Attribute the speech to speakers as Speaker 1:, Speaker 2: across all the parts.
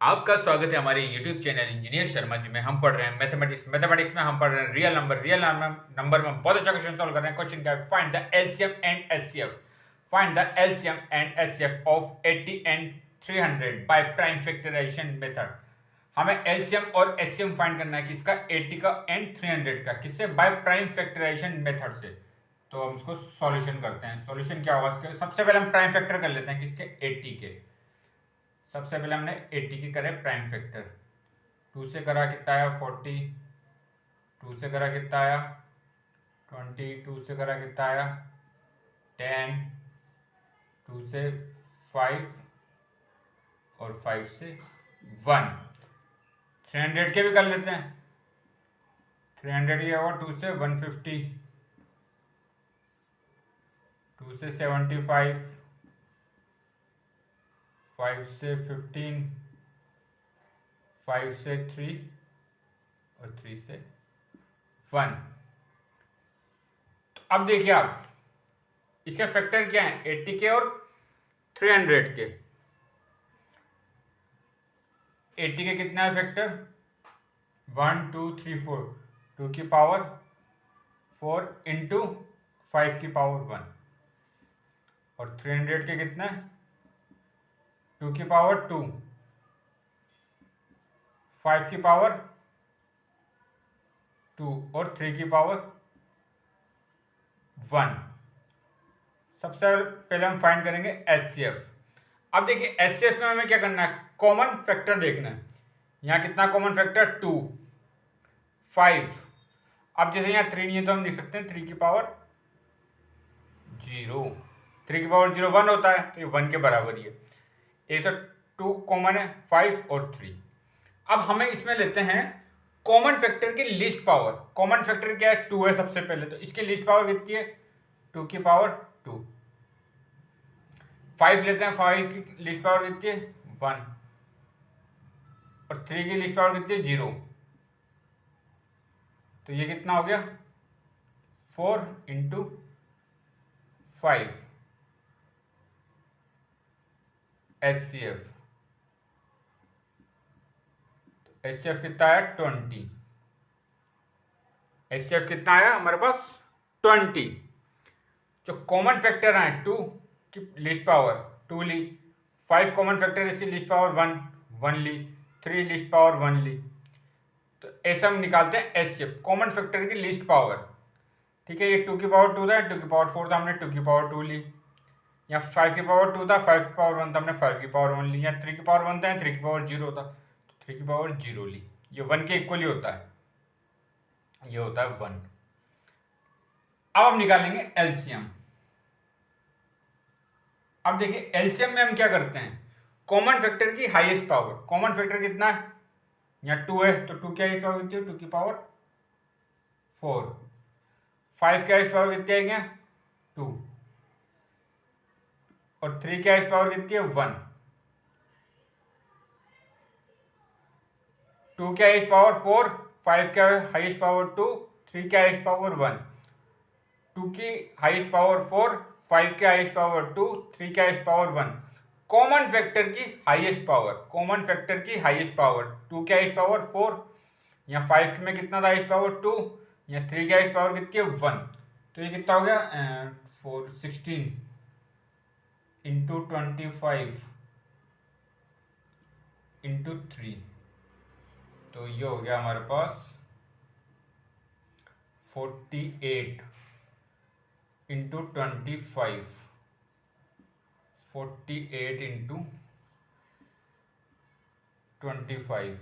Speaker 1: आपका स्वागत है हमारे YouTube channel engineer Sharma ji में। हम पढ़ रहे हैं मैथमेटिक्स में हम पढ़ रहे हैं रियल नंबर में हम बहुत अच्छा क्वेश्चन सॉल्व कर रहे हैं। क्वेश्चन क्या है? Find the LCM and HCF. Find the LCM and HCF of 80 and 300 by prime factorisation method. हमें एलसीएम और एचसीएम फाइंड करना है किसका? 80 का एंड 300 का। किससे? बाय प्राइम फैक्टराइजेशन मेथड से। तो हम इसको सॉल्यूशन करते हैं। सॉल्यूशन क्या होगा इसके? सबसे पहले हम प्राइम फैक्टर कर लेते हैं। किसके? 80 के। सबसे पहले हमने 80 की करे प्राइम फैक्टर। 2 से करा कितना आया? 40। 2 से करा कितना आया? 20। 2 से करा कितना आया? 10। 2 से 5 और 5 से 1। 300 के भी कर लेते हैं। 300 ये होगा 2 से 150। 2 से 75। 5 से 15। 5 से 3 और 3 से 1। तो अब देखिए आप, इसके फैक्टर क्या है? 80 के और 300 के। 80 के कितना है फैक्टर? 1 2 3 4। 2 की पावर 4 इंटू 5 की पावर 1। और 300 के कितना है? 2 की पावर 2, 5 की पावर 2 और 3 की पावर 1। सबसे पहले हम फाइंड करेंगे एचसीएफ। अब देखिए एचसीएफ में हमें क्या करना है? कॉमन फैक्टर देखना है। यहाँ कितना कॉमन फैक्टर? 2 5। अब जैसे यहाँ 3 नहीं है तो हम लिख सकते हैं 3 की पावर 0। 3 की पावर 0 1 होता है, तो ये 1 के बराबर ही है। एक तो 2 कॉमन है, 5 और 3। अब हमें इसमें लेते हैं कॉमन फैक्टर की लिस्ट पावर। कॉमन फैक्टर क्या है? 2 है सबसे पहले, तो इसकी लिस्ट पावर कितनी है? 2 की पावर 2। 5 लेते हैं, 5 की लिस्ट पावर कितनी है? 1। और 3 की लिस्ट पावर कितनी है? 0। तो ये कितना हो गया? 4 इंटू 5 एचसीएफ। एचसीएफ कितना आया? 20। एचसीएफ कितना आया हमारे पास? 20। जो कॉमन फैक्टर आए 2 की लिस्ट पावर 2 ली, 5 कॉमन फैक्टर इसकी लिस्ट पावर 1 ली, 3 लिस्ट पावर 1 ली। तो ऐसे हम निकालते हैं एचसीएफ, कॉमन फैक्टर की लिस्ट पावर। ठीक है, ये 2 की पावर 2 था, 2 की पावर 4 था, हमने 2 की पावर 2 ली। यहाँ 5 की पावर 2 था, 5 की पावर 1 था, हमने 5 की पावर 1 ली। यहाँ 3 की पावर 1 था, 3 की पावर 0 था, तो 3 की पावर 0 ली। ये 1 के इक्वल ही होता है, ये होता है 1। अब हम निकालेंगे एलसीएम। अब देखिए एलसीएम में हम क्या करते हैं? कॉमन फैक्टर की हाईएस्ट पावर। कॉमन फैक्टर कितना है? यहाँ 2 है, तो 2 की हाईएस्ट पावर कितनी है? 2 की पावर 4। 5 की हाईएस्ट पावर कितनी है? 2। और 3 की हाईएस्ट पावर कितनी है? 1। 2 की हाईएस्ट पावर 4, 5 का हाईएस्ट पावर 2, 3 की हाईएस्ट पावर 1। 2 की हाईएस्ट पावर 4, 5 की हाईएस्ट पावर 2, 3 की हाईएस्ट पावर 1। कॉमन फैक्टर की हाईएस्ट पावर। कॉमन फैक्टर की हाईएस्ट पावर 2 की हाईएस्ट पावर 4, यहाँ 5 में कितना था हाईएस्ट पावर? 2, यहाँ 3 की हाईएस्ट पावर कितनी है? 1। तो ये कितना हो गया? 16 इंटू 25 इंटू 3। तो ये हो गया हमारे पास 48 इंटू 25। 48 इंटू 25।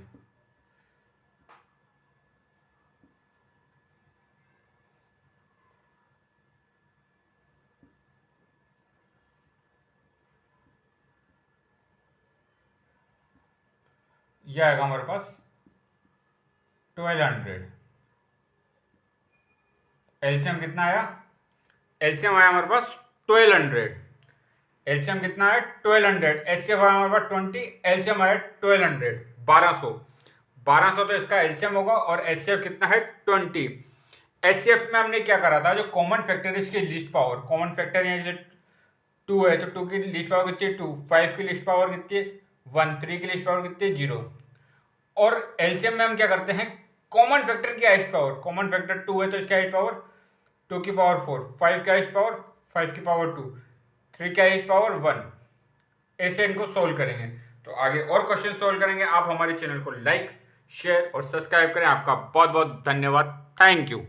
Speaker 1: यह आएगा हमारे पास 1200। एलसीएम कितना आया? एलसीएम आया हमारे पास 1200। एलसीएम कितना है? 1200। एचसीएफ आया हमारे पास 20, एलसीएम आया 1200, 1200। 1200 तो इसका एलसीएम होगा, और एचसीएफ कितना है? 20। एचसीएफ में हमने क्या करा था? जो कॉमन फैक्टर है इसकी लिस्ट पावर। कॉमन फैक्टर यहाँ से 2 है, तो 2 की लिस्ट पावर कितनी है? 2। 5 की लिस्ट पावर कितनी है? 1, 3 की लिस्ट पावर कितनी 0। और एलसीएम में हम क्या करते हैं, कॉमन फैक्टर की हाईएस्ट पावर, कॉमन फैक्टर 2 है तो इसकी हाईएस्ट पावर 2 की पावर 4, 5 की हाईएस्ट पावर 5 की पावर 2, 3 की हाईएस्ट पावर 1। ऐसे इनको सोल्व करेंगे। तो आगे और क्वेश्चन सोल्व करेंगे। आप हमारे चैनल को लाइक, शेयर और सब्सक्राइब करें। आपका बहुत बहुत धन्यवाद। Thank you.